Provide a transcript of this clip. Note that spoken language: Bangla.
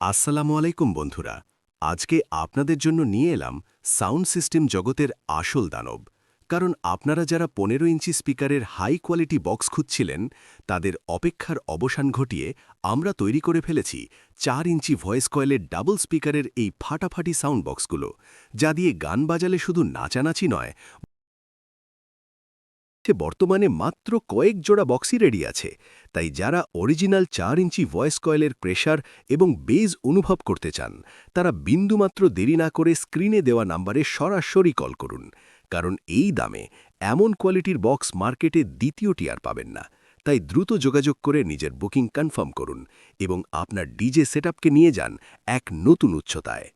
আসসালামু আলাইকুম বন্ধুরা। আজকে আপনাদের জন্য নিয়ে এলাম সাউন্ড সিস্টেম জগতের আসল দানব। কারণ আপনারা যারা 15 ইঞ্চি স্পিকারের হাই কোয়ালিটি বক্স খুঁজছিলেন, তাদের অপেক্ষার অবসান ঘটিয়ে আমরা তৈরি করে ফেলেছি 4 ইঞ্চি ভয়েস কয়েলের ডাবল স্পিকারের এই ফাটাফাটি সাউন্ড বক্সগুলো, যা দিয়ে গান বাজালে শুধু নাচানাচি নয়, বর্তমানে মাত্র কয়েক জোড়া বক্সই রেডি আছে। তাই যারা অরিজিনাল 4 ইঞ্চি ভয়েস কয়েলের প্রেশার এবং বেজ অনুভব করতে চান, তারা বিন্দুমাত্র দেরি না করে স্ক্রিনে দেওয়া নাম্বারে সরাসরি কল করুন। কারণ এই দামে এমন কোয়ালিটির বক্স মার্কেটে দ্বিতীয়টি আর পাবেন না। তাই দ্রুত যোগাযোগ করে নিজের বুকিং কনফার্ম করুন এবং আপনার ডিজে সেটআপকে নিয়ে যান এক নতুন উচ্চতায়।